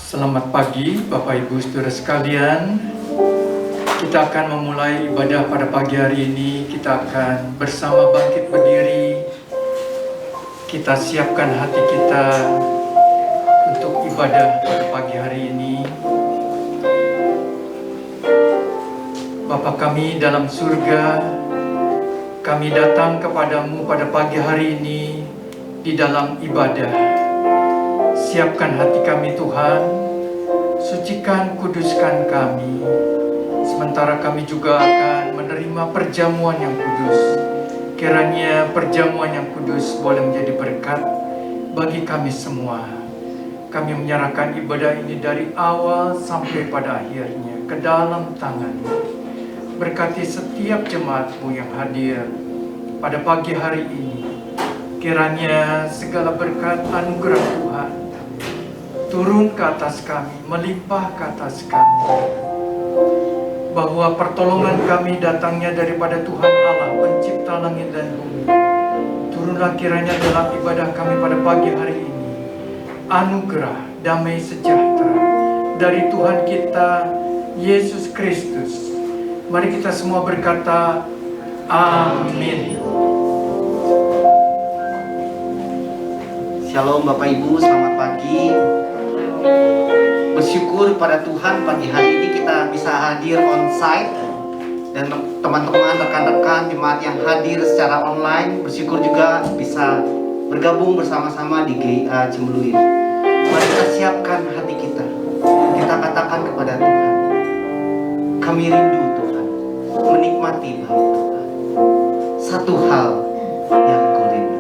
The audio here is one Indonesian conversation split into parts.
Selamat pagi Bapak Ibu Saudara sekalian. Kita akan memulai ibadah pada pagi hari ini. Kita akan bersama bangkit berdiri. Kita siapkan hati kita untuk ibadah pada pagi hari ini. Bapa kami dalam surga, kami datang kepadamu pada pagi hari ini di dalam ibadah. Siapkan hati kami Tuhan, sucikan, kuduskan kami. Sementara kami juga akan menerima perjamuan yang kudus. Kiranya perjamuan yang kudus boleh menjadi berkat bagi kami semua. Kami menyerahkan ibadah ini dari awal sampai pada akhirnya ke dalam tangan-Mu. Berkati setiap jemaat-Mu yang hadir pada pagi hari ini. Kiranya segala berkat anugerah Tuhan turun ke atas kami, melimpah ke atas kami. Bahwa pertolongan kami datangnya daripada Tuhan Allah, pencipta langit dan bumi. Turunlah kiranya dalam ibadah kami pada pagi hari ini. Anugerah, damai sejahtera dari Tuhan kita, Yesus Kristus. Mari kita semua berkata, amin. Shalom Bapak Ibu, selamat pagi. Bersyukur pada Tuhan pagi hari ini kita bisa hadir on-site. Dan teman-teman, rekan-rekan jemaat yang hadir secara online, bersyukur juga bisa bergabung bersama-sama di GIA Cimeluit. Mari kita siapkan hati kita. Kita katakan kepada Tuhan, kami rindu Tuhan, menikmati bahagia Tuhan. Satu hal yang Kau rindu.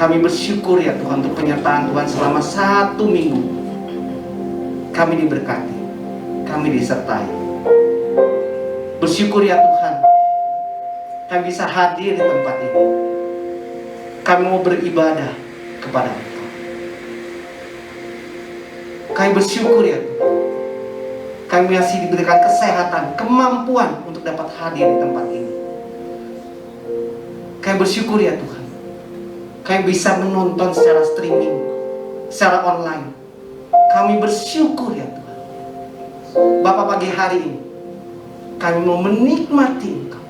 Kami bersyukur ya Tuhan untuk penyertaan Tuhan selama 1 minggu. Kami diberkati, kami disertai. Bersyukur ya Tuhan, kami bisa hadir di tempat ini. Kami mau beribadah kepada Engkau. Kami bersyukur ya Tuhan, kami masih diberikan kesehatan, kemampuan untuk dapat hadir di tempat ini. Kami bersyukur ya Tuhan, kami bisa menonton secara streaming, secara online. Kami bersyukur ya Tuhan. Bapak, pagi hari ini kami mau menikmati Engkau.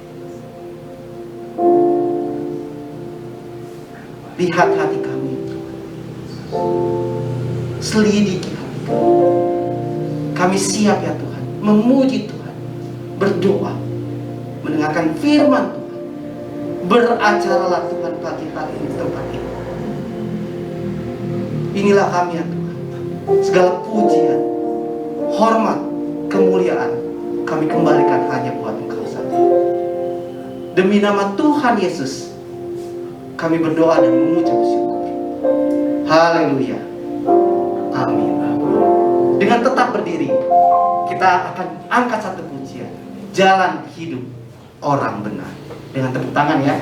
Lihat hati kami ya Tuhan, selidiki hati kami. Kami siap ya Tuhan memuji Tuhan, berdoa, mendengarkan firman Tuhan. Beracaralah Tuhan pagi hari ini di tempat ini. Inilah kami ya Tuhan. Segala pujian, hormat, kemuliaan kami kembalikan hanya buat Engkau saja. Demi nama Tuhan Yesus kami berdoa dan mengucap syukur. Haleluya. Amin. Dengan tetap berdiri, kita akan angkat satu pujian, Jalan Hidup Orang Benar. Dengan tepuk tangan ya.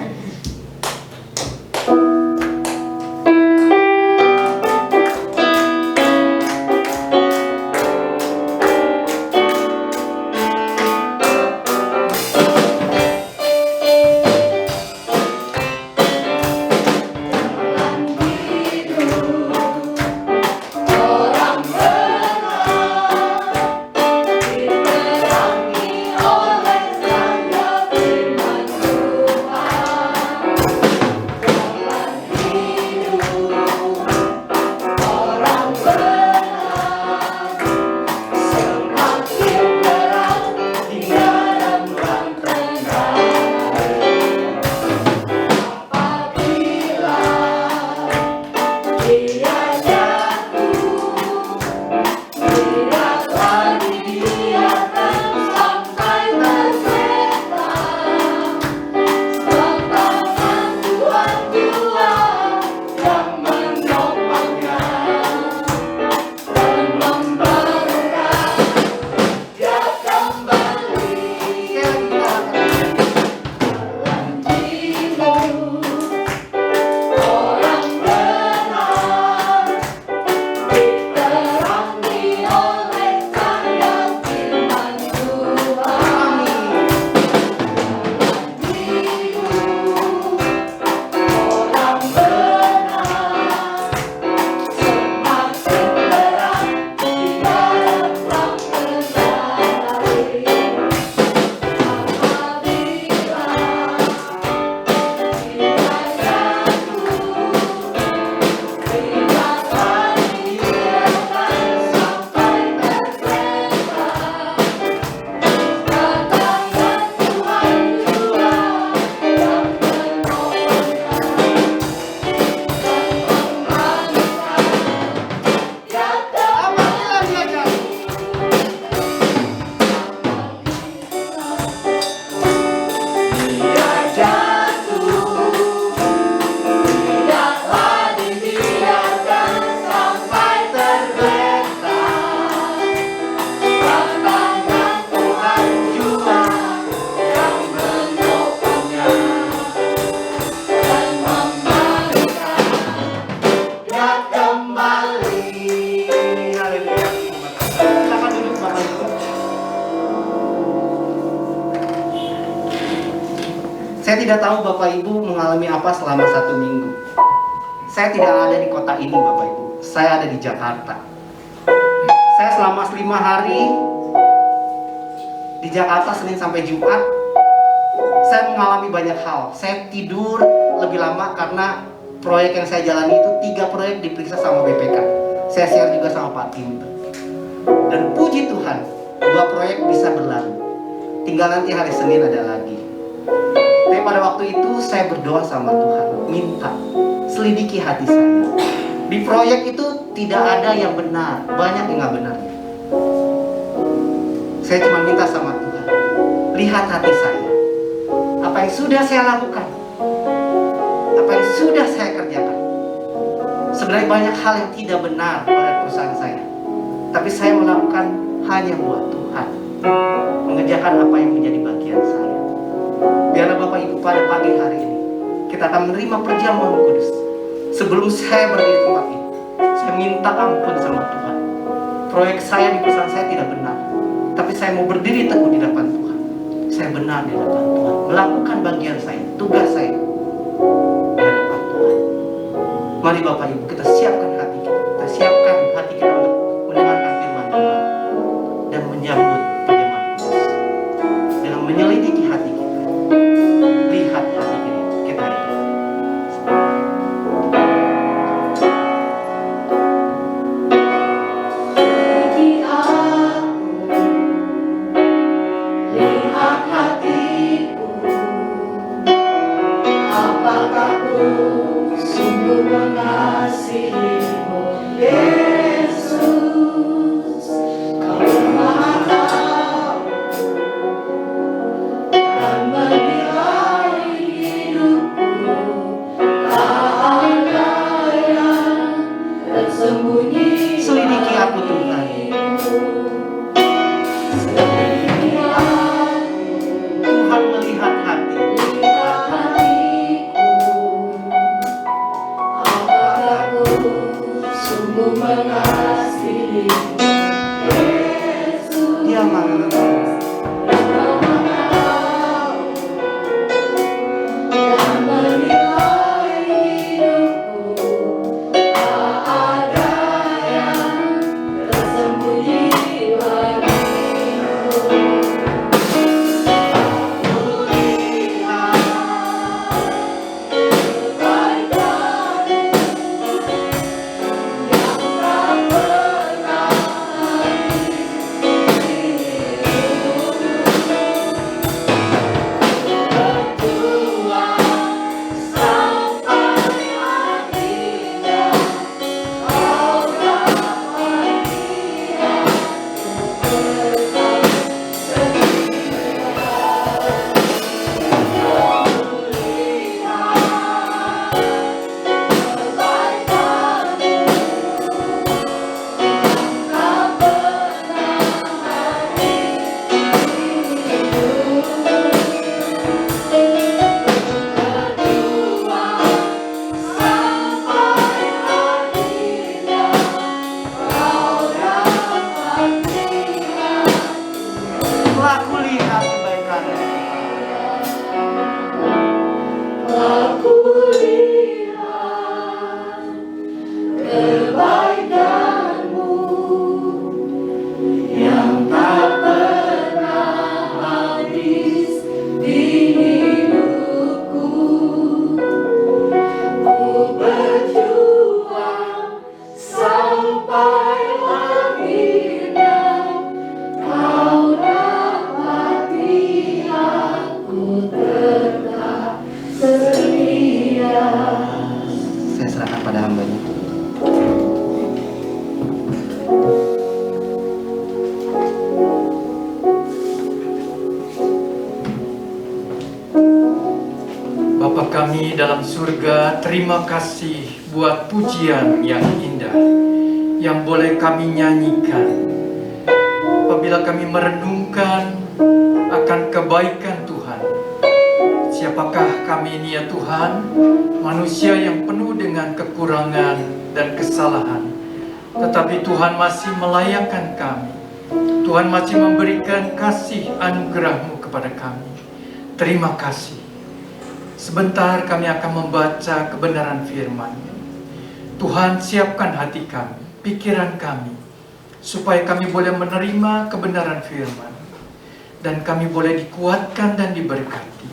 Saya tidak tahu Bapak Ibu mengalami apa selama 1 minggu. Saya tidak ada di kota ini Bapak Ibu. Saya ada di Jakarta. Saya selama 5 hari di Jakarta, Senin sampai Jumat. Saya mengalami banyak hal. Saya tidur lebih lama karena proyek yang saya jalani itu 3 proyek diperiksa sama BPK. Saya share juga sama Pak Tim. Dan puji Tuhan, 2 proyek bisa berlalu. Tinggal nanti hari Senin ada lagi. Tapi pada waktu itu saya berdoa sama Tuhan, minta selidiki hati saya. Di proyek itu tidak ada yang benar, banyak yang gak benar. Saya cuma minta sama Tuhan, lihat hati saya. Apa yang sudah saya lakukan, apa yang sudah saya kerjakan, Sebenarnya banyak hal yang tidak benar pada perusahaan saya, tapi saya melakukan hanya buat Tuhan, mengerjakan apa yang menjadi bagian saya. Biarlah Bapak Ibu pada pagi hari ini kita akan menerima perjamuan kudus. Sebelum saya berdiri di tempat ini, saya minta ampun sama Tuhan. Proyek saya di perusahaan saya tidak benar, tapi saya mau berdiri teguh di hadapan Tuhan. Saya benar di hadapan Tuhan, melakukan bagian saya, tugas saya di hadapan Tuhan. Mari Bapak Ibu kita siapkan hati kita, untuk mendengarkan firman Tuhan dan menyambut perjamuan kudus dengan menyelidiki hati kita. Lihat hati kita itu. Lihat hatiku, apakah ku sungguh mengasihimu, Yesus. Kau Maha tahu dan menilai hidupku, tak ada yang tersembunyi. Selidiki aku Tuhan. Tuhan melihat hati. Dia maha tahu. Bapa kami dalam surga, terima kasih buat pujian yang indah yang boleh kami nyanyikan apabila kami merenungkan akan kebaikan Tuhan. Siapakah kami ini ya Tuhan? Manusia yang penuh dengan kekurangan dan kesalahan, tetapi Tuhan masih melayakkan kami. Tuhan masih memberikan kasih anugerah-Mu kepada kami. Terima kasih. Sebentar kami akan membaca kebenaran firman-Nya. Tuhan, siapkan hati kami, pikiran kami, supaya kami boleh menerima kebenaran firman, dan kami boleh dikuatkan dan diberkati.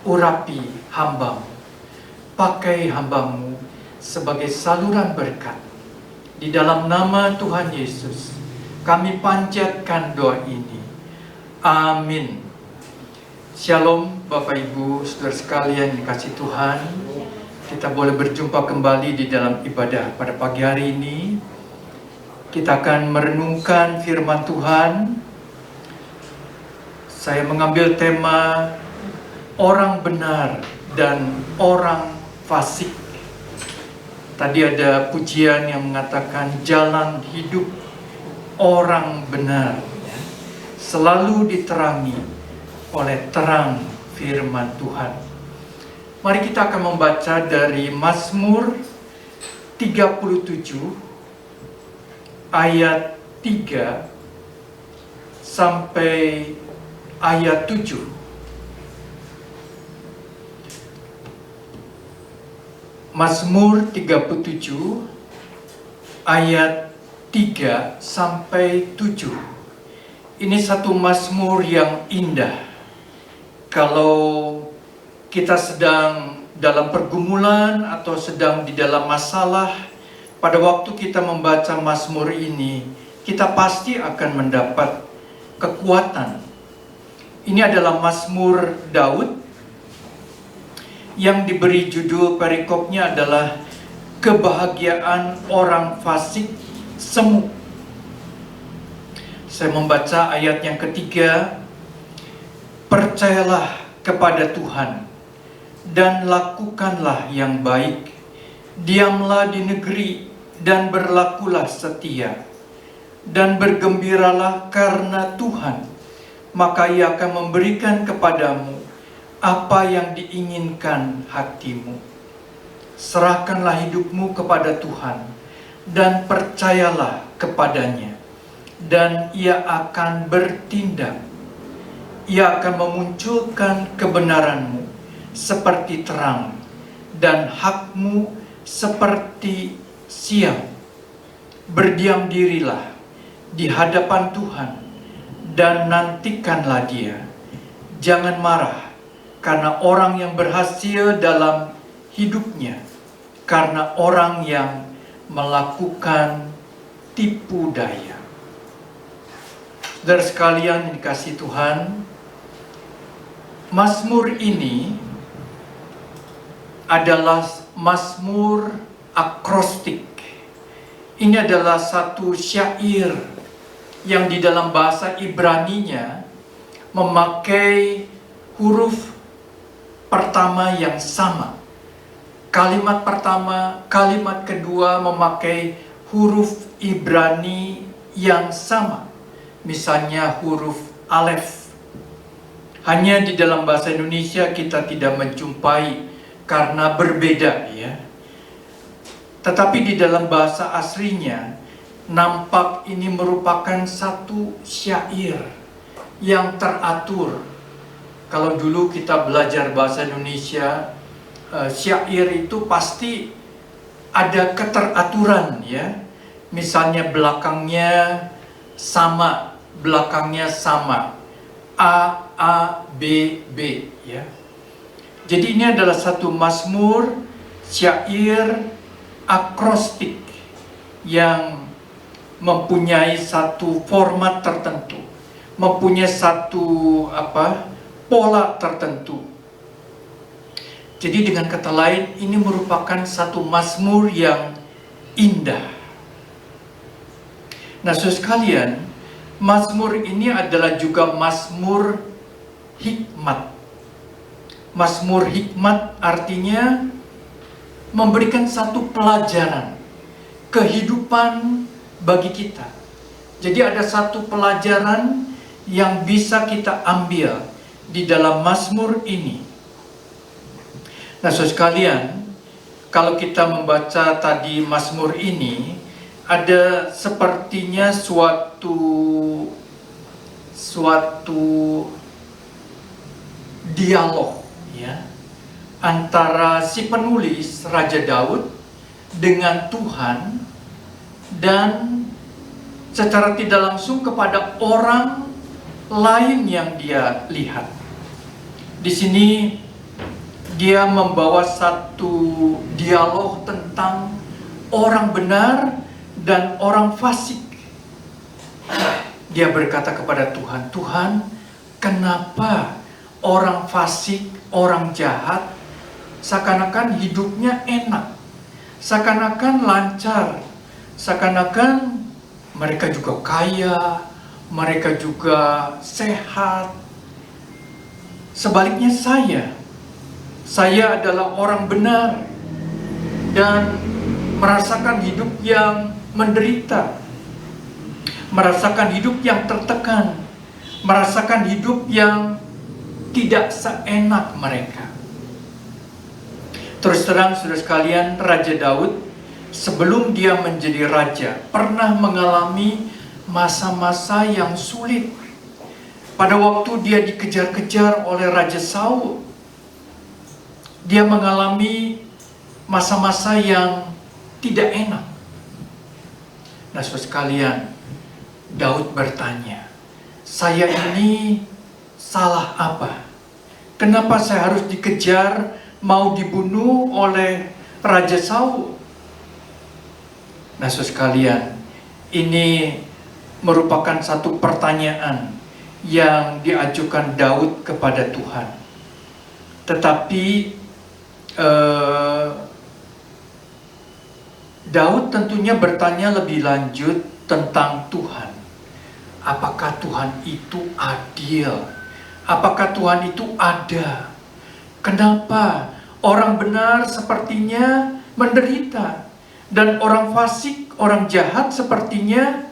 Urapi hamba-Mu, pakai hamba-Mu sebagai saluran berkat. Di dalam nama Tuhan Yesus, kami panjatkan doa ini. Amin. Shalom Bapak Ibu, saudara sekalian dikasih Tuhan. Kita boleh berjumpa kembali di dalam ibadah pada pagi hari ini. Kita akan merenungkan firman Tuhan. Saya mengambil tema orang benar dan orang fasik. Tadi ada pujian yang mengatakan jalan hidup orang benar selalu diterangi oleh terang firman Tuhan. Mari kita akan membaca dari Mazmur 37 ayat 3 sampai ayat 7. Mazmur 37 ayat 3 sampai 7. Ini satu mazmur yang indah. Kalau kita sedang dalam pergumulan atau sedang di dalam masalah, pada waktu kita membaca mazmur ini, kita pasti akan mendapat kekuatan. Ini adalah mazmur Daud yang diberi judul perikopnya adalah kebahagiaan orang fasik semu. Saya membaca ayat yang ketiga. Percayalah kepada Tuhan dan lakukanlah yang baik. Diamlah di negeri dan berlakulah setia. Dan bergembiralah karena Tuhan, maka Ia akan memberikan kepadamu apa yang diinginkan hatimu. Serahkanlah hidupmu kepada Tuhan dan percayalah kepadanya, dan Ia akan bertindak. Ia akan memunculkan kebenaranmu seperti terang dan hakmu seperti siang. Berdiam dirilah di hadapan Tuhan dan nantikanlah Dia. Jangan marah karena orang yang berhasil dalam hidupnya, karena orang yang melakukan tipu daya. Saudara sekalian yang dikasihi Tuhan, mazmur ini adalah mazmur akrostik. Ini adalah satu syair yang di dalam bahasa Ibraninya memakai huruf pertama yang sama. Kalimat pertama, kalimat kedua memakai huruf Ibrani yang sama. Misalnya huruf alef. Hanya di dalam bahasa Indonesia kita tidak menjumpai karena berbeda ya. Tetapi di dalam bahasa aslinya nampak ini merupakan satu syair yang teratur. Kalau dulu kita belajar bahasa Indonesia, syair itu pasti ada keteraturan ya. Misalnya belakangnya sama, belakangnya sama. A, B, B ya. Jadi ini adalah satu mazmur syair akrostik yang mempunyai satu format tertentu, mempunyai satu pola tertentu. Jadi dengan kata lain, ini merupakan satu mazmur yang indah. Nah, saudara sekalian, mazmur ini adalah juga mazmur hikmat. Mazmur hikmat artinya memberikan satu pelajaran kehidupan bagi kita. Jadi ada satu pelajaran yang bisa kita ambil di dalam mazmur ini. Nah, saudara sekalian, kalau kita membaca tadi mazmur ini, ada sepertinya suatu dialog ya antara si penulis Raja Daud dengan Tuhan dan secara tidak langsung kepada orang lain yang dia lihat. Di sini dia membawa satu dialog tentang orang benar dan orang fasik. Dia berkata kepada Tuhan, Tuhan, kenapa orang fasik, orang jahat, seakan-akan hidupnya enak, seakan-akan lancar, seakan-akan mereka juga kaya, mereka juga sehat. Sebaliknya saya adalah orang benar dan merasakan hidup yang menderita, merasakan hidup yang tertekan, merasakan hidup yang tidak seenak mereka. Terus terang saudara sekalian, Raja Daud sebelum dia menjadi raja pernah mengalami masa-masa yang sulit. Pada waktu dia dikejar-kejar oleh Raja Saul, dia mengalami masa-masa yang tidak enak. Nah, saudara sekalian, Daud bertanya, saya ini salah apa? Kenapa saya harus dikejar, mau dibunuh oleh Raja Saul? Nah, saudara sekalian, ini merupakan satu pertanyaan yang diajukan Daud kepada Tuhan. Tetapi Daud tentunya bertanya lebih lanjut tentang Tuhan. Apakah Tuhan itu adil? Apakah Tuhan itu ada? Kenapa orang benar sepertinya menderita dan orang fasik, orang jahat sepertinya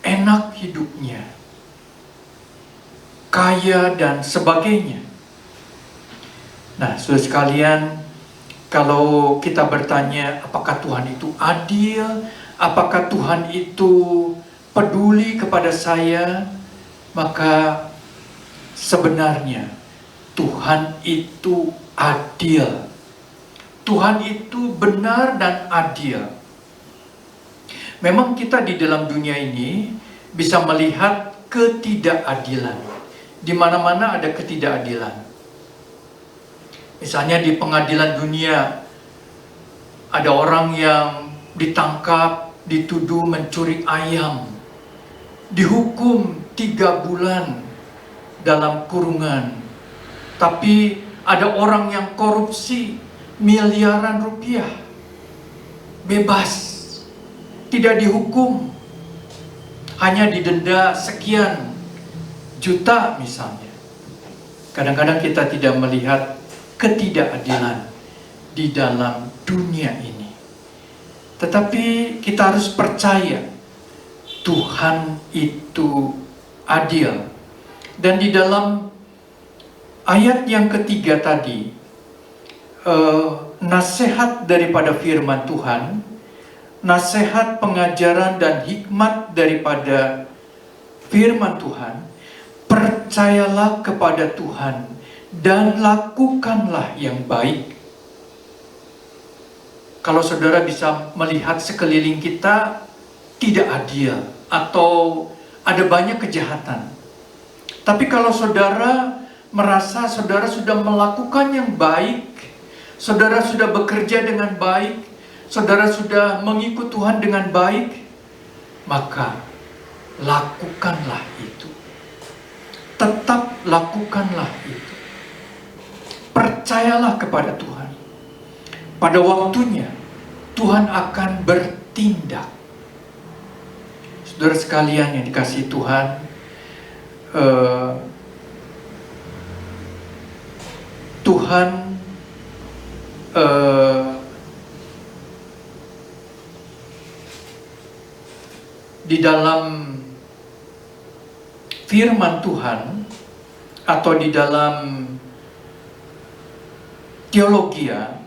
enak hidupnya, kaya dan sebagainya? Nah, saudara sekalian, kalau kita bertanya apakah Tuhan itu adil, apakah Tuhan itu peduli kepada saya, maka sebenarnya Tuhan itu adil. Tuhan itu benar dan adil. Memang kita di dalam dunia ini bisa melihat ketidakadilan. Di mana-mana ada ketidakadilan. Misalnya di pengadilan dunia, ada orang yang ditangkap, dituduh mencuri ayam, dihukum 3 bulan dalam kurungan. Tapi ada orang yang korupsi miliaran rupiah, bebas, tidak dihukum, hanya didenda sekian juta misalnya. Kadang-kadang kita tidak melihat ketidakadilan di dalam dunia ini. Tetapi kita harus percaya Tuhan itu adil. Dan di dalam ayat yang ketiga tadi, nasihat daripada firman Tuhan, nasihat pengajaran dan hikmat daripada firman Tuhan, percayalah kepada Tuhan dan lakukanlah yang baik. Kalau saudara bisa melihat sekeliling kita tidak adil atau ada banyak kejahatan, tapi kalau saudara merasa saudara sudah melakukan yang baik, saudara sudah bekerja dengan baik, saudara sudah mengikut Tuhan dengan baik, maka lakukanlah itu. Tetap lakukanlah itu. Percayalah kepada Tuhan. Pada waktunya Tuhan akan bertindak. Saudara sekalian yang dikasihi Tuhan, Tuhan di dalam firman Tuhan atau di dalam teologia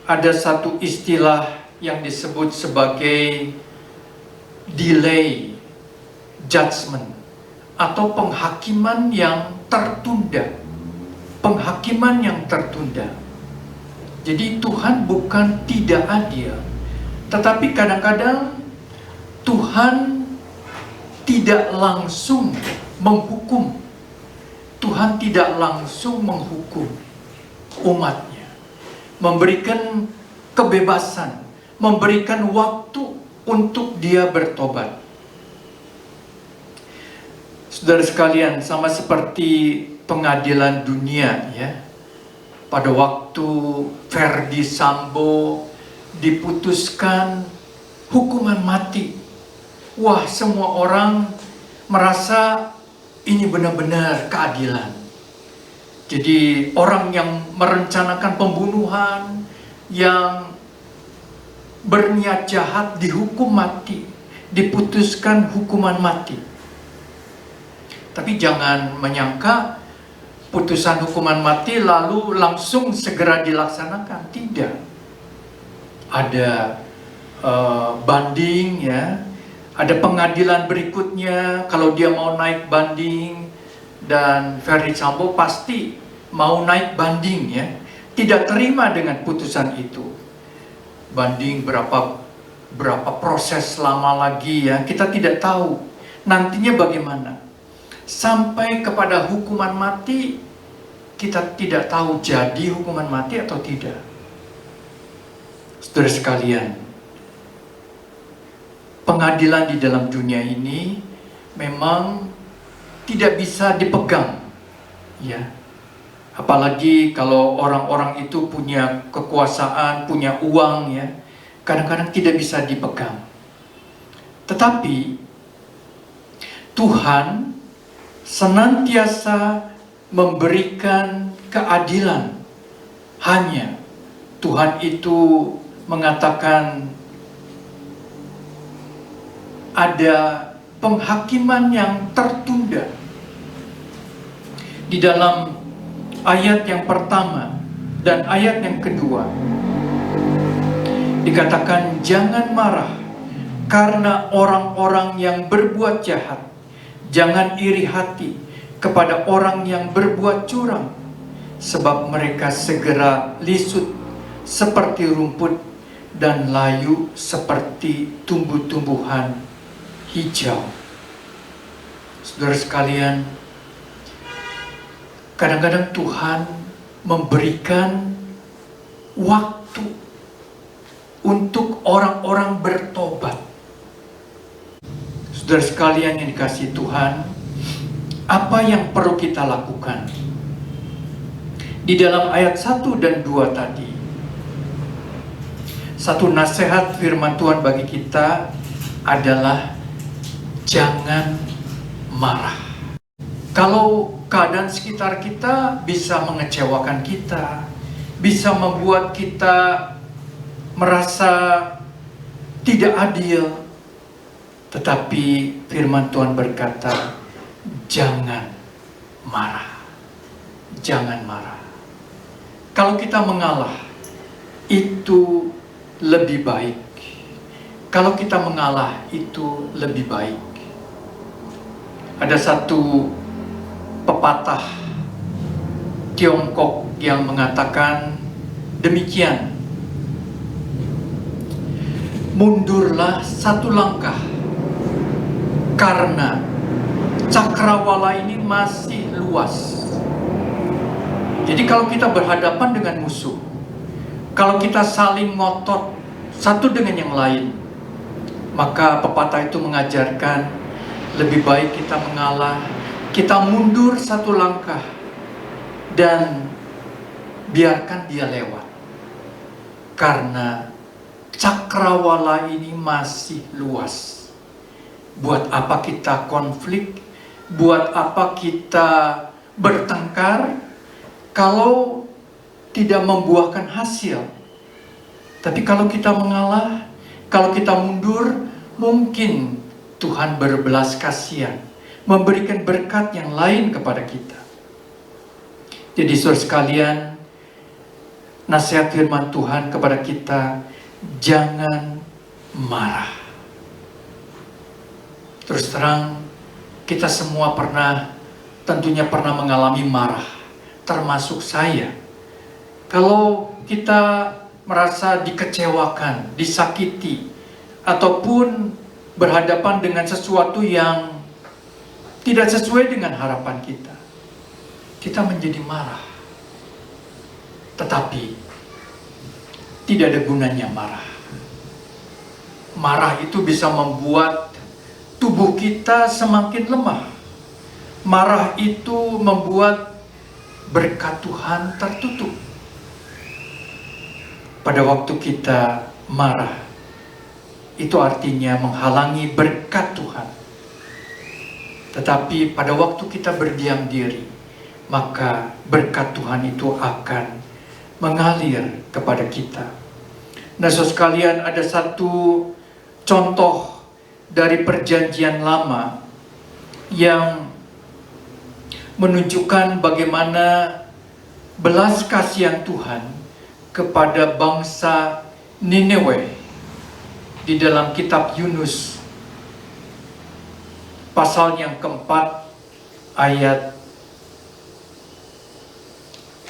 ada satu istilah yang disebut sebagai delay judgment atau penghakiman yang tertunda. Penghakiman yang tertunda. Jadi Tuhan bukan tidak adil, tetapi kadang-kadang Tuhan tidak langsung menghukum. Tuhan tidak langsung menghukum umatnya, memberikan kebebasan, memberikan waktu untuk dia bertobat. Saudara sekalian, sama seperti pengadilan dunia ya. Pada waktu Verdi Sambo diputuskan hukuman mati. Wah, semua orang merasa ini benar-benar keadilan. Jadi orang yang merencanakan pembunuhan, yang berniat jahat dihukum mati, diputuskan hukuman mati. Tapi jangan menyangka putusan hukuman mati lalu langsung segera dilaksanakan. Tidak. Ada banding, ya, ada pengadilan berikutnya. Kalau dia mau naik banding, dan Ferdy Sambo pasti mau naik banding, ya, tidak terima dengan putusan itu. Banding berapa proses lama lagi, ya, kita tidak tahu nantinya bagaimana. Sampai kepada hukuman mati, kita tidak tahu jadi hukuman mati atau tidak. Saudara sekalian, pengadilan di dalam dunia ini memang tidak bisa dipegang, ya. Apalagi kalau orang-orang itu punya kekuasaan, punya uang, ya, kadang-kadang tidak bisa dipegang. Tetapi Tuhan senantiasa memberikan keadilan. Hanya Tuhan itu mengatakan ada penghakiman yang tertunda. Di dalam ayat yang pertama dan ayat yang kedua dikatakan, jangan marah karena orang-orang yang berbuat jahat. Jangan iri hati kepada orang yang berbuat curang, sebab mereka segera lisut seperti rumput dan layu seperti tumbuh-tumbuhan hijau. Saudara sekalian, kadang-kadang Tuhan memberikan waktu untuk orang-orang bertobat. Saudara sekalian yang dikasihi Tuhan, apa yang perlu kita lakukan? Di dalam ayat 1 dan 2 tadi, satu nasihat firman Tuhan bagi kita adalah jangan marah. Kalau keadaan sekitar kita bisa mengecewakan kita, bisa membuat kita merasa tidak adil, tetapi firman Tuhan berkata, jangan marah. Jangan marah. Kalau kita mengalah, itu lebih baik. Kalau kita mengalah, itu lebih baik. Ada satu pepatah Tiongkok yang mengatakan demikian, mundurlah satu langkah, karena cakrawala ini masih luas. Jadi kalau kita berhadapan dengan musuh, kalau kita saling ngotot satu dengan yang lain, maka pepatah itu mengajarkan lebih baik kita mengalah, kita mundur satu langkah dan biarkan dia lewat. Karena cakrawala ini masih luas. Buat apa kita konflik? Buat apa kita bertengkar kalau tidak membuahkan hasil? Tapi kalau kita mengalah, kalau kita mundur, mungkin Tuhan berbelas kasihan, memberikan berkat yang lain kepada kita. Jadi saudara sekalian, nasihat firman Tuhan kepada kita, jangan marah. Terus terang, kita semua tentunya pernah mengalami marah, termasuk saya. Kalau kita merasa dikecewakan, disakiti, ataupun berhadapan dengan sesuatu yang tidak sesuai dengan harapan kita, kita menjadi marah. Tetapi tidak ada gunanya marah. Marah itu bisa membuat tubuh kita semakin lemah. Marah itu membuat berkat Tuhan tertutup. Pada waktu kita marah, itu artinya menghalangi berkat Tuhan. Tetapi pada waktu kita berdiam diri, maka berkat Tuhan itu akan mengalir kepada kita. Nah, saudara sekalian, ada satu contoh dari Perjanjian Lama yang menunjukkan bagaimana belas kasihan Tuhan kepada bangsa Nineveh di dalam kitab Yunus pasal yang keempat ayat,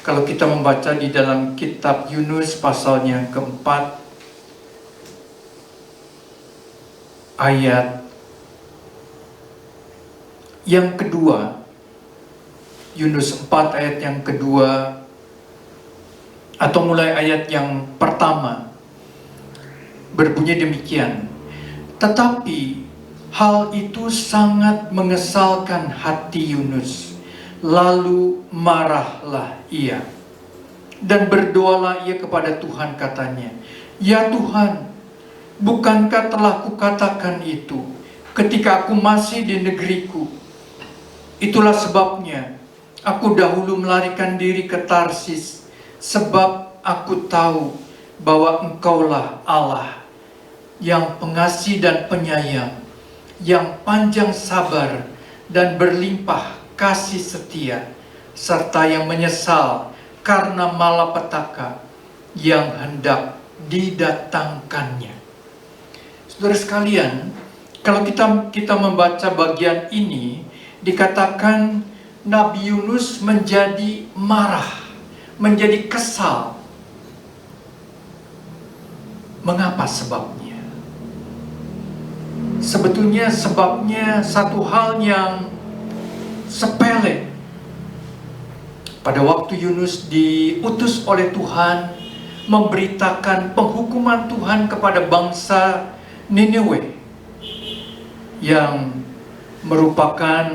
kalau kita membaca di dalam kitab Yunus pasalnya keempat ayat yang kedua, Yunus 4 ayat yang kedua, atau mulai ayat yang pertama, berbunyi demikian. Tetapi hal itu sangat mengesalkan hati Yunus, lalu marahlah ia dan berdoalah ia kepada Tuhan, katanya, "Ya Tuhan, bukankah telah kukatakan itu ketika aku masih di negeriku? Itulah sebabnya aku dahulu melarikan diri ke Tarsis, sebab aku tahu bahwa Engkaulah Allah yang pengasih dan penyayang, yang panjang sabar dan berlimpah kasih setia, serta yang menyesal karena malapetaka yang hendak didatangkannya." Saudara sekalian, kalau kita membaca bagian ini, dikatakan Nabi Yunus menjadi marah, menjadi kesal. Mengapa sebabnya? Sebetulnya sebabnya satu hal yang sepele. Pada waktu Yunus diutus oleh Tuhan memberitakan penghukuman Tuhan kepada bangsa Nineveh yang merupakan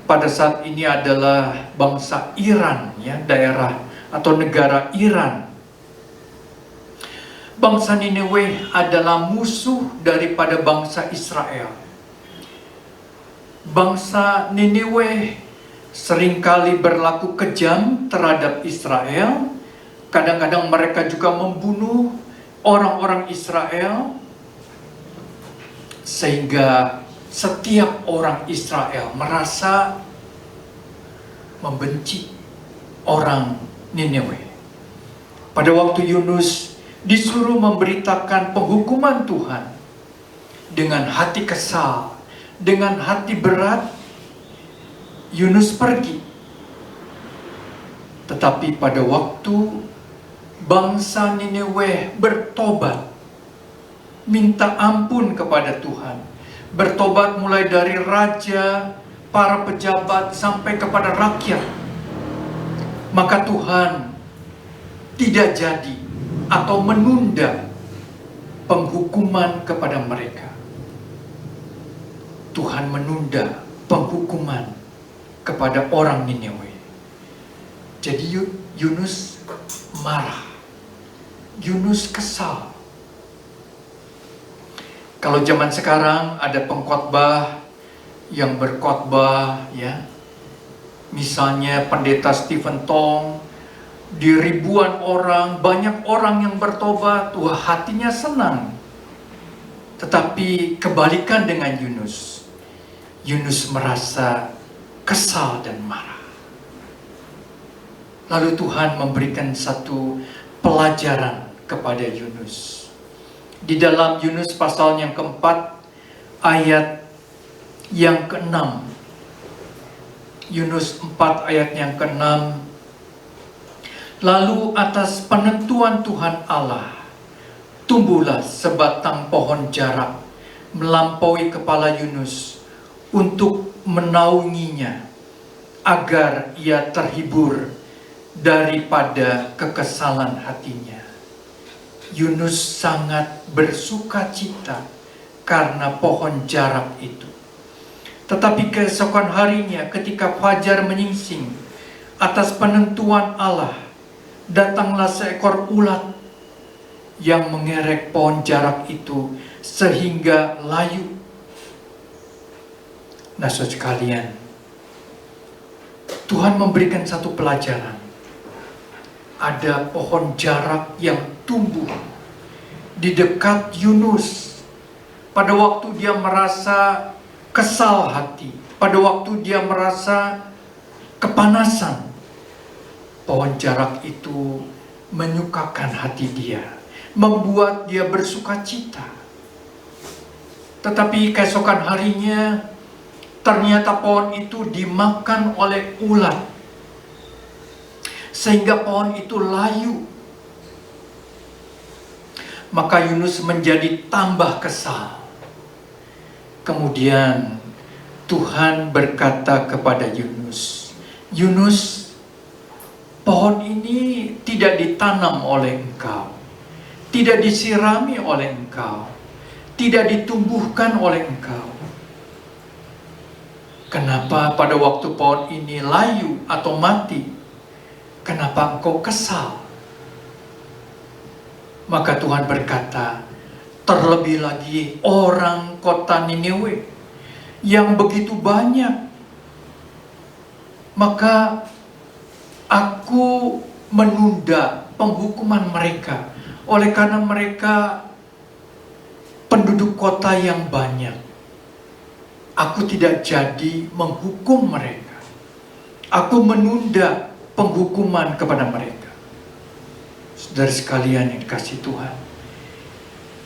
pada saat ini adalah bangsa Iran, ya, daerah atau negara Iran. Bangsa Nineveh adalah musuh daripada bangsa Israel. Bangsa Nineveh seringkali berlaku kejam terhadap Israel. Kadang-kadang mereka juga membunuh orang-orang Israel, sehingga setiap orang Israel merasa membenci orang Nineveh. Pada waktu Yunus disuruh memberitakan penghukuman Tuhan, dengan hati kesal, dengan hati berat, Yunus pergi. Tetapi pada waktu bangsa Nineveh bertobat, minta ampun kepada Tuhan, bertobat mulai dari raja, para pejabat, sampai kepada rakyat, maka Tuhan tidak jadi atau menunda penghukuman kepada mereka. Tuhan menunda penghukuman kepada orang Nineveh. Jadi Yunus marah, Yunus kesal. Kalau zaman sekarang ada pengkhotbah yang berkhotbah, ya, misalnya pendeta Stephen Tong, di ribuan orang, banyak orang yang bertobat, wah, hatinya senang. Tetapi kebalikan dengan Yunus, Yunus merasa kesal dan marah. Lalu Tuhan memberikan satu pelajaran kepada Yunus. Di dalam Yunus pasal yang keempat, ayat yang ke-6. Yunus 4 ayat yang ke-6. Lalu atas penentuan Tuhan Allah, tumbuhlah sebatang pohon jarak melampaui kepala Yunus untuk menaunginya, agar ia terhibur daripada kekesalan hatinya. Yunus sangat bersuka cita karena pohon jarak itu. Tetapi keesokan harinya ketika fajar menyingsing, atas penentuan Allah, datanglah seekor ulat yang mengerek pohon jarak itu sehingga layu. Nah, saudara sekalian, Tuhan memberikan satu pelajaran. Ada pohon jarak yang tumbuh di dekat Yunus, pada waktu dia merasa kesal hati, pada waktu dia merasa kepanasan, pohon jarak itu menyukakan hati dia, membuat dia bersuka cita. Tetapi keesokan harinya, ternyata pohon itu dimakan oleh ulat, sehingga pohon itu layu. Maka Yunus menjadi tambah kesal. Kemudian Tuhan berkata kepada Yunus, "Yunus, pohon ini tidak ditanam oleh engkau, tidak disirami oleh engkau, tidak ditumbuhkan oleh engkau. Kenapa pada waktu pohon ini layu atau mati, kenapa engkau kesal?" Maka Tuhan berkata, "Terlebih lagi orang kota Niniwe yang begitu banyak, maka aku menunda penghukuman mereka oleh karena mereka penduduk kota yang banyak. Aku tidak jadi menghukum mereka. Aku menunda penghukuman kepada mereka." Saudara sekalian yang dikasihi Tuhan,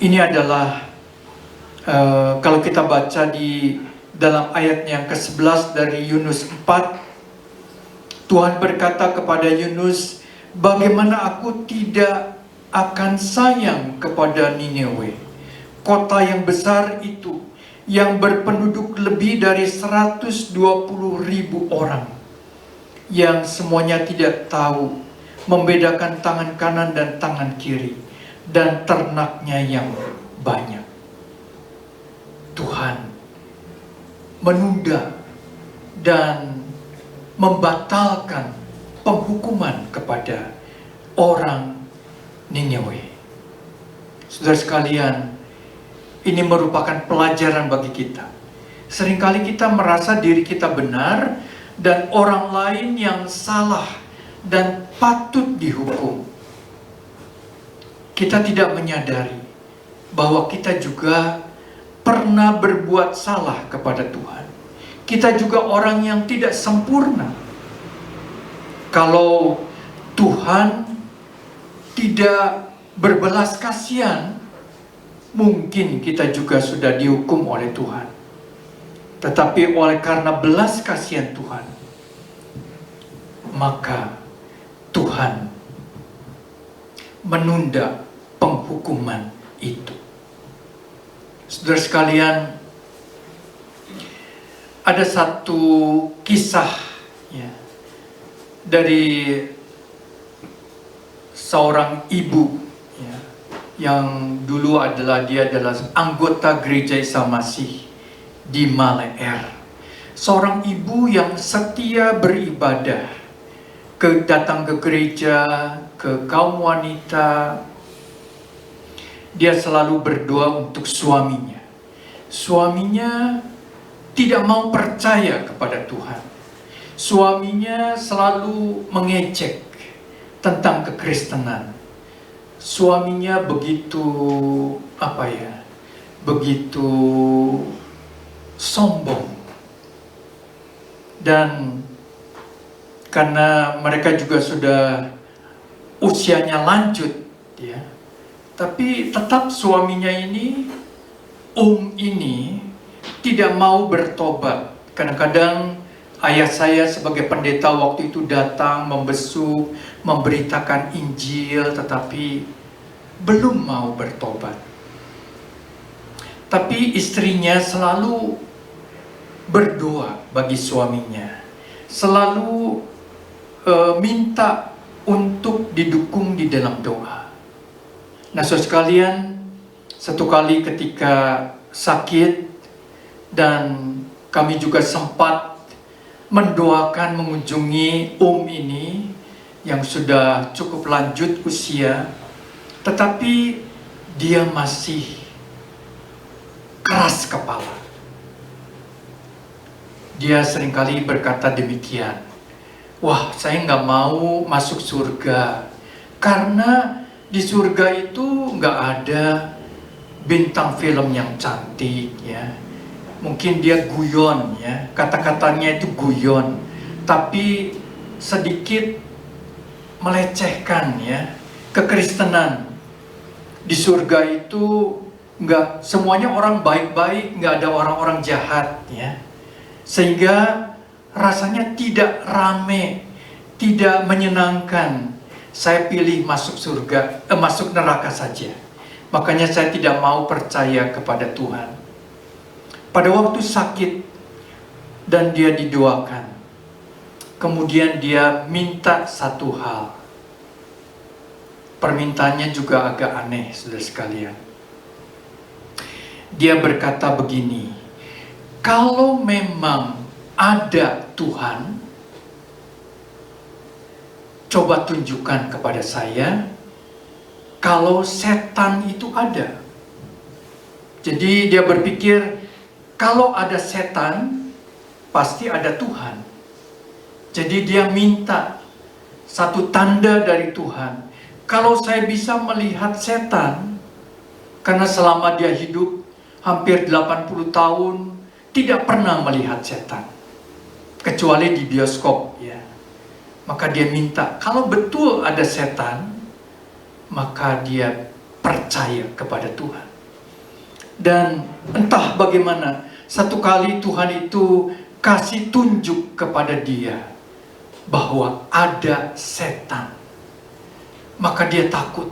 ini adalah kalau kita baca di dalam ayat yang ke-11 dari Yunus 4, Tuhan berkata kepada Yunus, "Bagaimana aku tidak akan sayang kepada Niniwe, kota yang besar itu, yang berpenduduk lebih dari 120.000 orang, yang semuanya tidak tahu membedakan tangan kanan dan tangan kiri, dan ternaknya yang banyak." Tuhan menunda dan membatalkan penghukuman kepada orang Niniwe. Saudara sekalian, ini merupakan pelajaran bagi kita. Seringkali kita merasa diri kita benar dan orang lain yang salah dan patut dihukum. Kita tidak menyadari bahwa kita juga pernah berbuat salah kepada Tuhan. Kita juga orang yang tidak sempurna. Kalau Tuhan tidak berbelas kasihan, mungkin kita juga sudah dihukum oleh Tuhan. Tetapi oleh karena belas kasihan Tuhan, maka Tuhan menunda penghukuman itu. Saudara sekalian, ada satu kisah dari seorang ibu yang dulu dia adalah anggota gereja Isa Masih di Maleer. Seorang ibu yang setia beribadah, datang ke gereja, ke kaum wanita. Dia selalu berdoa untuk suaminya. Suaminya tidak mau percaya kepada Tuhan. Suaminya selalu mengejek tentang kekristenan. Suaminya begitu begitu sombong. Dan karena mereka juga sudah usianya lanjut, tapi tetap suaminya ini tidak mau bertobat. Kadang-kadang ayah saya sebagai pendeta waktu itu datang membesuk, memberitakan Injil, tetapi belum mau bertobat. Tapi istrinya selalu berdoa bagi suaminya, selalu minta untuk didukung di dalam doa. Nah, saudara sekalian, satu kali ketika sakit, dan kami juga sempat mendoakan mengunjungi ini yang sudah cukup lanjut usia, tetapi dia masih keras kepala. Dia seringkali berkata demikian, "Wah, saya nggak mau masuk surga karena Di surga itu nggak ada bintang film yang cantik ya. Mungkin dia guyon ya, kata-katanya itu guyon, tapi sedikit melecehkan ya kekristenan. Di surga itu nggak semuanya orang baik-baik, nggak ada orang-orang jahat ya. Sehingga rasanya tidak rame, tidak menyenangkan. Saya pilih masuk masuk neraka saja. Makanya saya tidak mau percaya kepada Tuhan. Pada waktu sakit dan dia didoakan, kemudian dia minta satu hal. Permintaannya juga agak aneh, saudara sekalian. Dia berkata begini, kalau memang ada Tuhan, coba tunjukkan kepada saya kalau setan itu ada. Jadi dia berpikir, kalau ada setan, pasti ada Tuhan. Jadi dia minta satu tanda dari Tuhan. Kalau saya bisa melihat setan, karena selama dia hidup hampir 80 tahun, tidak pernah melihat setan. Kecuali di bioskop ya. Maka dia minta, kalau betul ada setan, maka dia percaya kepada Tuhan. Dan entah bagaimana, satu kali Tuhan itu kasih tunjuk kepada dia bahwa ada setan. Maka dia takut.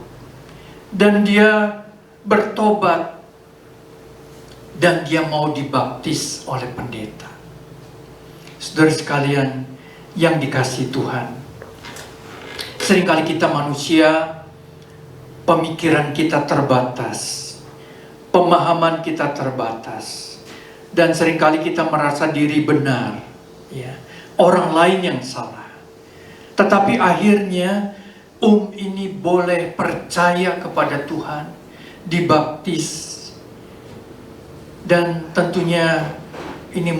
Dan dia bertobat. Dan dia mau dibaptis oleh pendeta. Saudara sekalian yang dikasihi Tuhan, seringkali kita manusia, pemikiran kita terbatas, pemahaman kita terbatas, dan seringkali kita merasa diri benar, ya, orang lain yang salah. Tetapi akhirnya ini boleh percaya kepada Tuhan, dibaptis, dan tentunya ini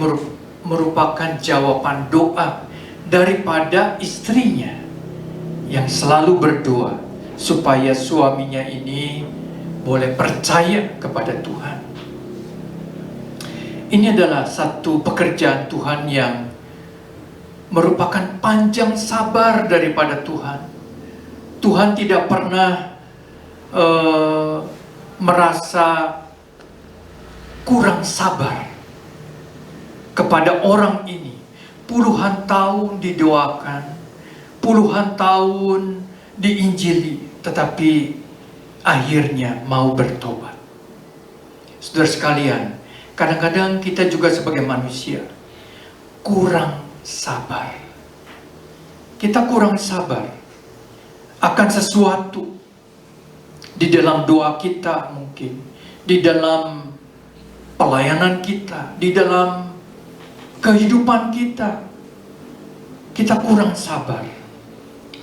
merupakan jawaban doa daripada istrinya yang selalu berdoa supaya suaminya ini boleh percaya kepada Tuhan. Ini adalah satu pekerjaan Tuhan yang merupakan panjang sabar daripada Tuhan. Tuhan tidak pernah merasa kurang sabar kepada orang ini. Puluhan tahun didoakan, puluhan tahun diinjili, tetapi akhirnya mau bertobat. Saudara sekalian, kadang-kadang kita juga sebagai manusia kurang sabar. Kita kurang sabar akan sesuatu di dalam doa kita mungkin, di dalam pelayanan kita, di dalam kehidupan kita. Kita kurang sabar.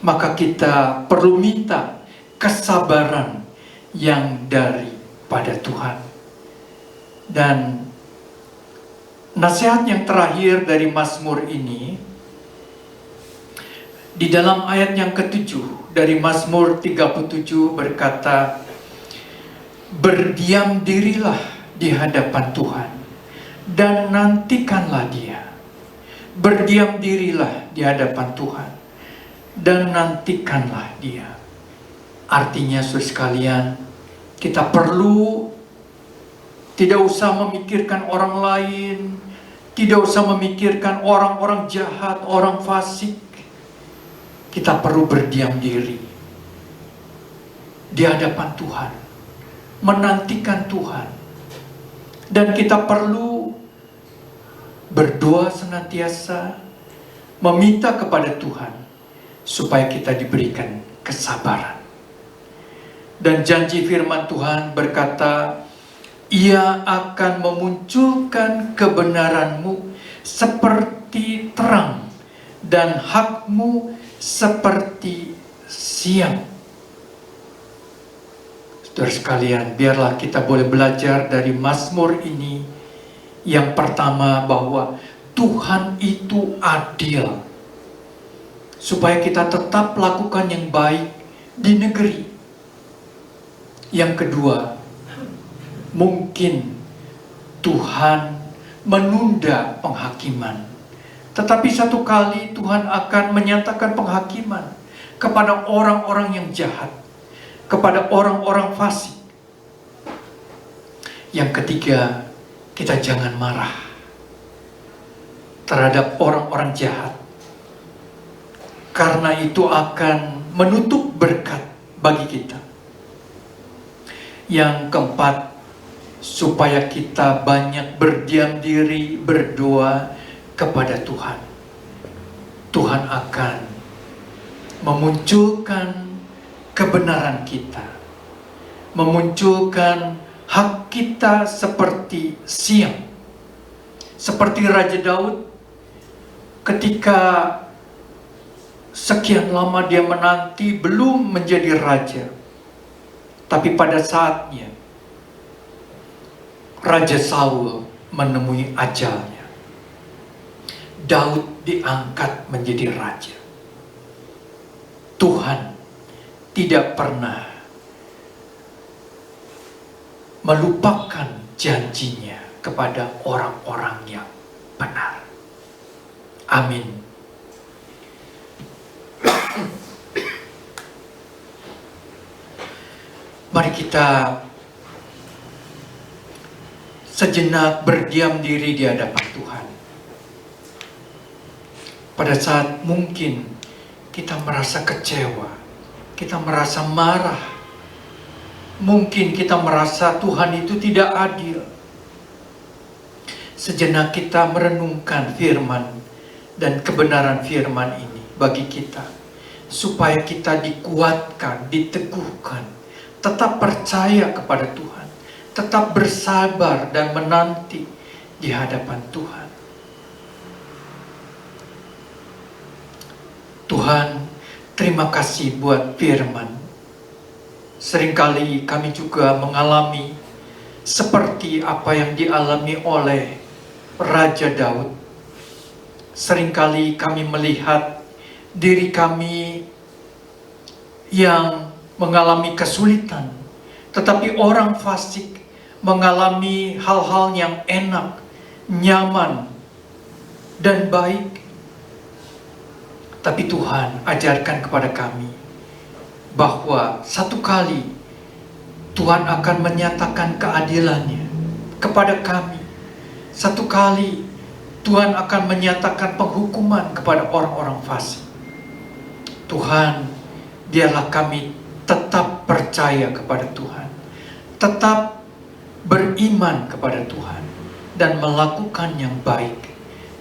Maka kita perlu minta kesabaran yang daripada Tuhan. Dan nasihat yang terakhir dari Mazmur ini, di dalam ayat yang ke-7 dari Mazmur 37 berkata, berdiam dirilah di hadapan Tuhan dan nantikanlah Dia. Berdiam dirilah di hadapan Tuhan dan nantikanlah Dia. Artinya, saudara sekalian, kita perlu tidak usah memikirkan orang lain, tidak usah memikirkan orang-orang jahat, orang fasik. Kita perlu berdiam diri di hadapan Tuhan, menantikan Tuhan. Dan kita perlu berdoa senantiasa, meminta kepada Tuhan supaya kita diberikan kesabaran. Dan janji firman Tuhan berkata, Ia akan memunculkan kebenaranmu seperti terang dan hakmu seperti siang. Saudara sekalian, biarlah kita boleh belajar dari Mazmur ini. Yang pertama, bahwa Tuhan itu adil, supaya kita tetap lakukan yang baik di negeri. Yang kedua, mungkin Tuhan menunda penghakiman. Tetapi satu kali Tuhan akan menyatakan penghakiman kepada orang-orang yang jahat, kepada orang-orang fasik. Yang ketiga, kita jangan marah terhadap orang-orang jahat, karena itu akan menutup berkat bagi kita. Yang keempat, supaya kita banyak berdiam diri, berdoa kepada Tuhan. Tuhan akan memunculkan kebenaran kita, memunculkan hak kita seperti siang, seperti Raja Daud ketika sekian lama dia menanti belum menjadi raja, tapi pada saatnya Raja Saul menemui ajalnya. Daud diangkat menjadi raja. Tuhan tidak pernah melupakan janjinya kepada orang-orang yang benar. Amin. Mari kita sejenak berdiam diri di hadapan Tuhan. Pada saat mungkin kita merasa kecewa, kita merasa marah, mungkin kita merasa Tuhan itu tidak adil. Sejenak kita merenungkan firman dan kebenaran firman ini bagi kita, supaya kita dikuatkan, diteguhkan, tetap percaya kepada Tuhan, tetap bersabar dan menanti di hadapan Tuhan. Tuhan, terima kasih buat firman. Seringkali kami juga mengalami seperti apa yang dialami oleh Raja Daud. Seringkali kami melihat diri kami yang mengalami kesulitan, tetapi orang fasik mengalami hal-hal yang enak, nyaman, dan baik. Tapi Tuhan ajarkan kepada kami bahwa satu kali Tuhan akan menyatakan keadilannya kepada kami. Satu kali Tuhan akan menyatakan penghukuman kepada orang-orang fasik. Tuhan, biarlah kami tetap percaya kepada Tuhan, tetap beriman kepada Tuhan, dan melakukan yang baik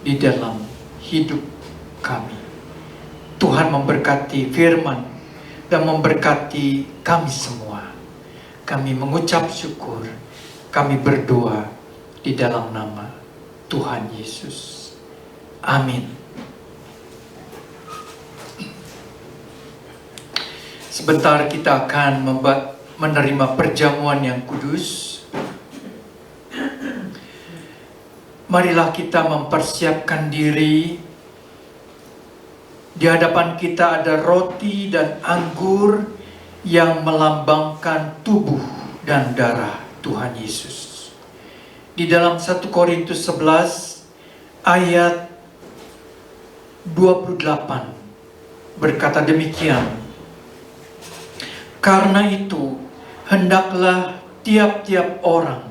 di dalam hidup kami. Tuhan memberkati firman dan memberkati kami semua. Kami mengucap syukur, kami berdoa di dalam nama Tuhan Yesus. Amin. Sebentar kita akan menerima perjamuan yang kudus. Marilah kita mempersiapkan diri. Di hadapan kita ada roti dan anggur yang melambangkan tubuh dan darah Tuhan Yesus. Di dalam 1 Korintus 11 ayat 28 berkata demikian. Karena itu, hendaklah tiap-tiap orang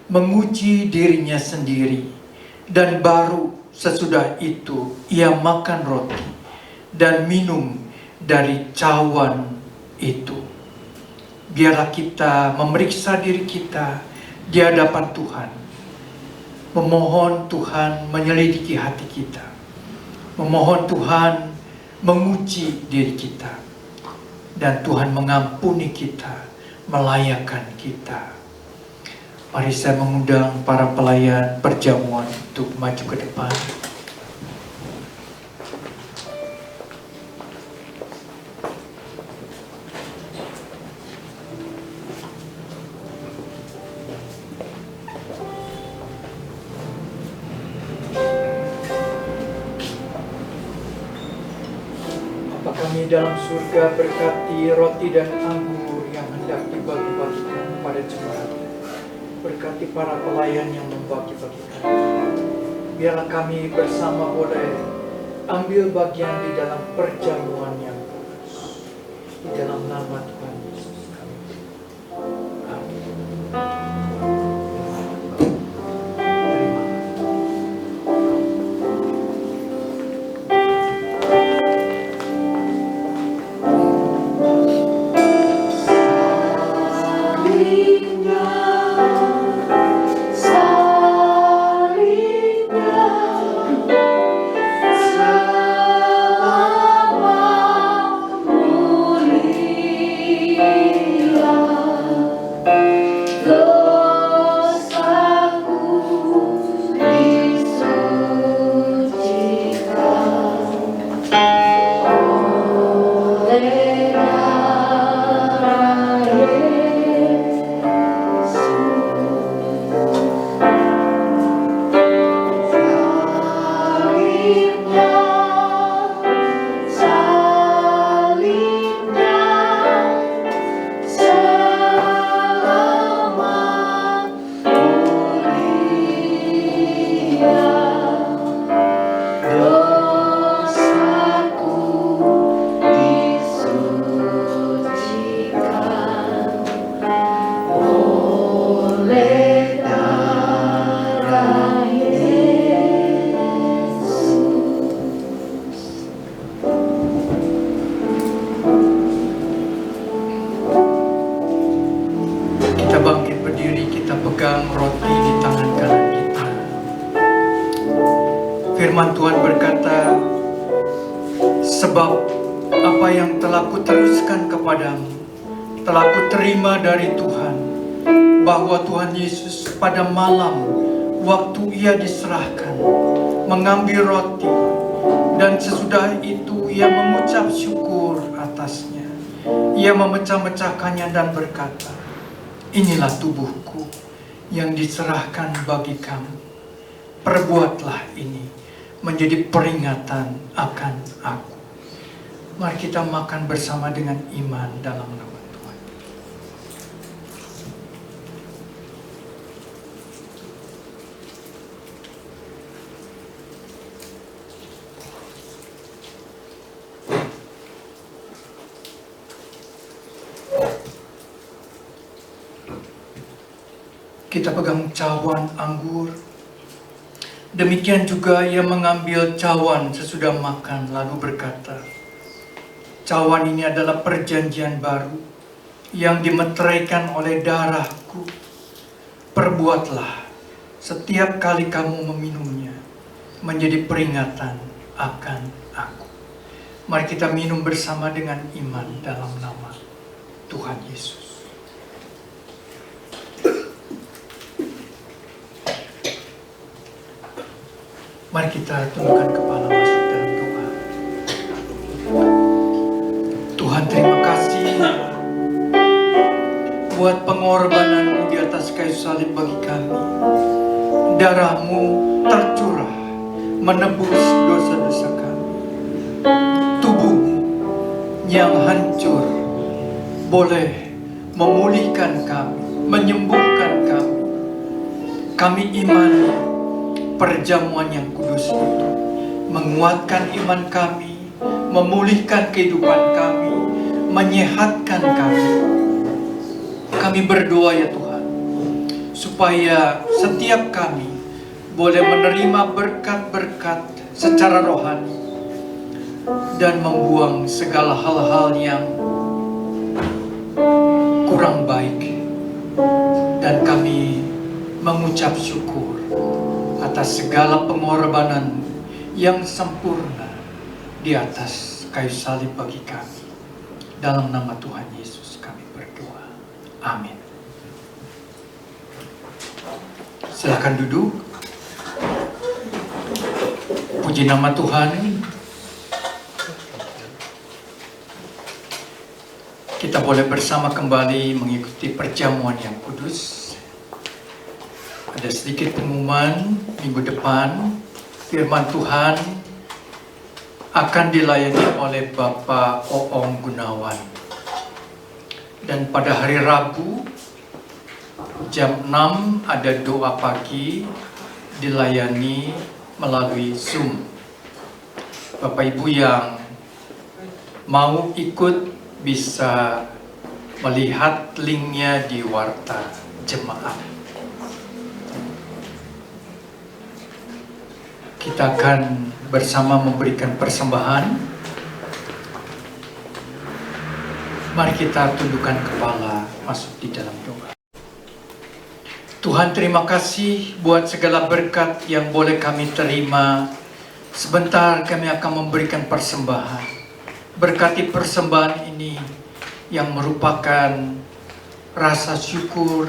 menguji dirinya sendiri, dan baru sesudah itu ia makan roti dan minum dari cawan itu. Biarlah kita memeriksa diri kita di hadapan Tuhan, memohon Tuhan menyelidiki hati kita, memohon Tuhan menguji diri kita, dan Tuhan mengampuni kita, melayakkan kita. Mari saya mengundang para pelayan perjamuan untuk maju ke depan. Bapa kami dalam surga, berkati roti dan anggur yang hendak dibagi-bagikan pada jemaat. Berkati para pelayan yang membagi-bagikan. Biarlah kami bersama boleh ambil bagian di dalam perjamuan yang kudus. Di dalam nama Tuhan Yesus kami. Amin. Firman Tuhan berkata, sebab apa yang telah kuteruskan kepadamu, telah kuterima dari Tuhan, bahwa Tuhan Yesus pada malam waktu ia diserahkan, mengambil roti, dan sesudah itu ia mengucap syukur atasnya. Ia memecah-mecahkannya dan berkata, inilah tubuhku yang diserahkan bagi kamu. Perbuatlah ini menjadi peringatan akan aku. Mari kita makan bersama dengan iman dalam nama Tuhan. Kita pegang cawan anggur. Demikian juga ia mengambil cawan sesudah makan, lalu berkata, cawan ini adalah perjanjian baru yang dimeteraikan oleh darahku. Perbuatlah setiap kali kamu meminumnya menjadi peringatan akan aku. Mari kita minum bersama dengan iman dalam nama Tuhan Yesus. Mari kita tundukkan kepala masuk dalam doa. Tuhan, terima kasih buat pengorbanan-Mu di atas kayu salib bagi kami. Darah-Mu tercurah menebus dosa-dosa kami. Tubuh-Mu yang hancur boleh memulihkan kami, menyembuhkan kami. Kami imani perjamuan yang kudus itu menguatkan iman kami, memulihkan kehidupan kami, menyehatkan kami. Kami berdoa ya Tuhan, supaya setiap kami boleh menerima berkat-berkat secara rohani dan membuang segala hal-hal yang kurang baik, dan kami mengucap syukur atas segala pengorbanan yang sempurna di atas kayu salib bagi kami. Dalam nama Tuhan Yesus kami berdoa. Amin. Silakan duduk. Puji nama Tuhan. Kita boleh bersama kembali mengikuti perjamuan yang kudus. Ada sedikit pengumuman, minggu depan firman Tuhan akan dilayani oleh Bapak Oong Gunawan. Dan pada hari Rabu Jam 6 ada doa pagi dilayani melalui Zoom. Bapak Ibu yang mau ikut bisa melihat linknya di Warta Jemaat. Kita akan bersama memberikan persembahan. Mari kita tundukkan kepala, masuk di dalam doa. Tuhan, terima kasih buat segala berkat yang boleh kami terima. Sebentar kami akan memberikan persembahan. Berkati persembahan ini yang merupakan rasa syukur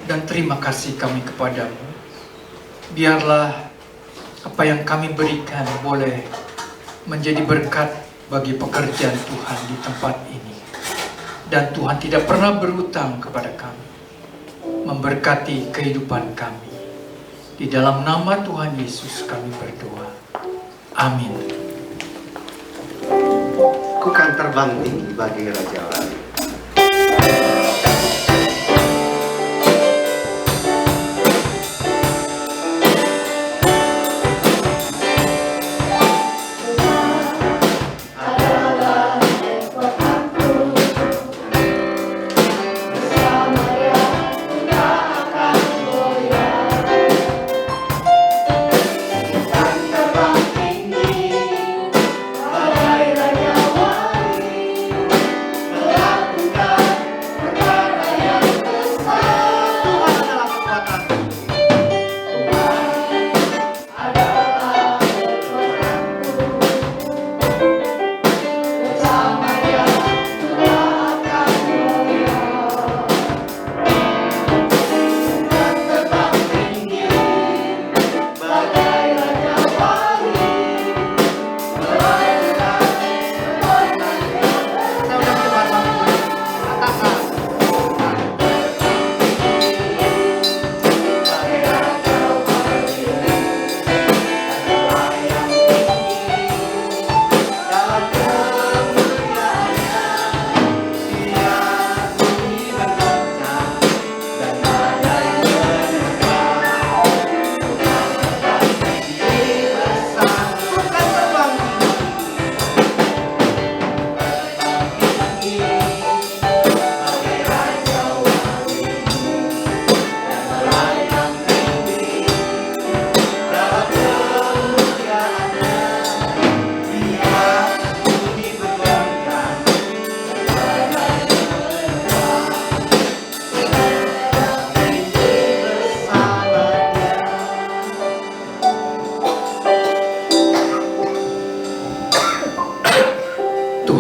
dan terima kasih kami kepadamu. Biarlah apa yang kami berikan boleh menjadi berkat bagi pekerjaan Tuhan di tempat ini. Dan Tuhan tidak pernah berhutang kepada kami, memberkati kehidupan kami. Di dalam nama Tuhan Yesus kami berdoa. Amin. Ku kan terbang tinggi bagi Raja Wali.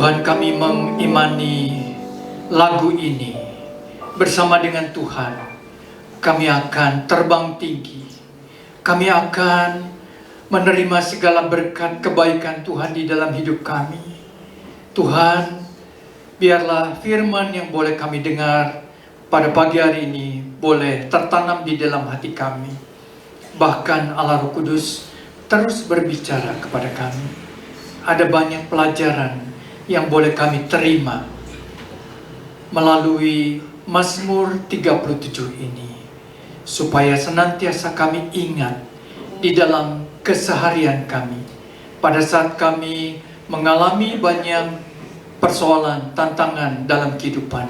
Tuhan, kami mengimani lagu ini. Bersama dengan Tuhan, kami akan terbang tinggi. Kami akan menerima segala berkat kebaikan Tuhan di dalam hidup kami. Tuhan, biarlah firman yang boleh kami dengar pada pagi hari ini boleh tertanam di dalam hati kami. Bahkan Allah Roh Kudus terus berbicara kepada kami. Ada banyak pelajaran yang boleh kami terima melalui Mazmur 37 ini, supaya senantiasa kami ingat di dalam keseharian kami. Pada saat kami mengalami banyak persoalan, tantangan dalam kehidupan,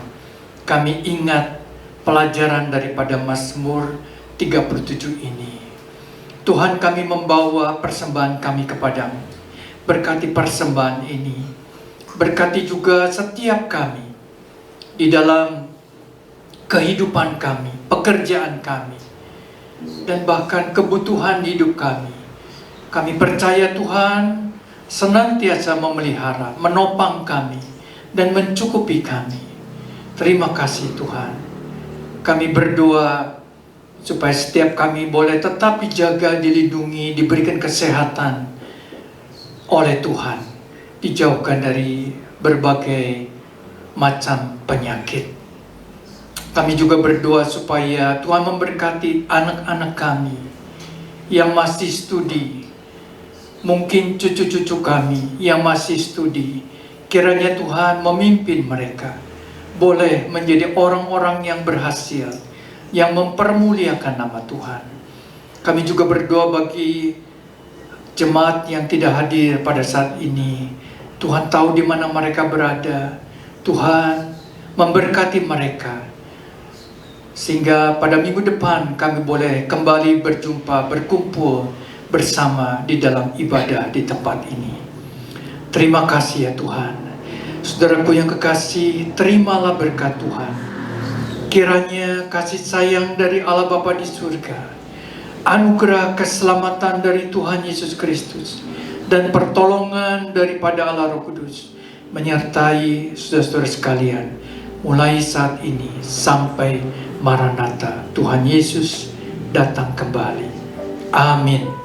kami ingat pelajaran daripada Mazmur 37 ini. Tuhan, kami membawa persembahan kami kepadamu. Berkati persembahan ini. Berkati juga setiap kami di dalam kehidupan kami, pekerjaan kami, dan bahkan kebutuhan hidup kami. Kami percaya Tuhan senantiasa memelihara, menopang kami, dan mencukupi kami. Terima kasih Tuhan. Kami berdoa supaya setiap kami boleh tetap dijaga, dilindungi, diberikan kesehatan oleh Tuhan. Dijauhkan dari berbagai macam penyakit. Kami juga berdoa supaya Tuhan memberkati anak-anak kami yang masih studi, mungkin cucu-cucu kami yang masih studi. Kiranya Tuhan memimpin mereka, boleh menjadi orang-orang yang berhasil yang mempermuliakan nama Tuhan. Kami juga berdoa bagi jemaat yang tidak hadir pada saat ini. Tuhan tahu di mana mereka berada. Tuhan memberkati mereka, sehingga pada minggu depan kami boleh kembali berjumpa, berkumpul bersama di dalam ibadah di tempat ini. Terima kasih ya Tuhan. Saudaraku yang kekasih, terimalah berkat Tuhan. Kiranya kasih sayang dari Allah Bapa di surga, anugerah keselamatan dari Tuhan Yesus Kristus, dan pertolongan daripada Allah Roh Kudus menyertai saudara-saudara sekalian mulai saat ini sampai Maranatha, Tuhan Yesus datang kembali. Amin.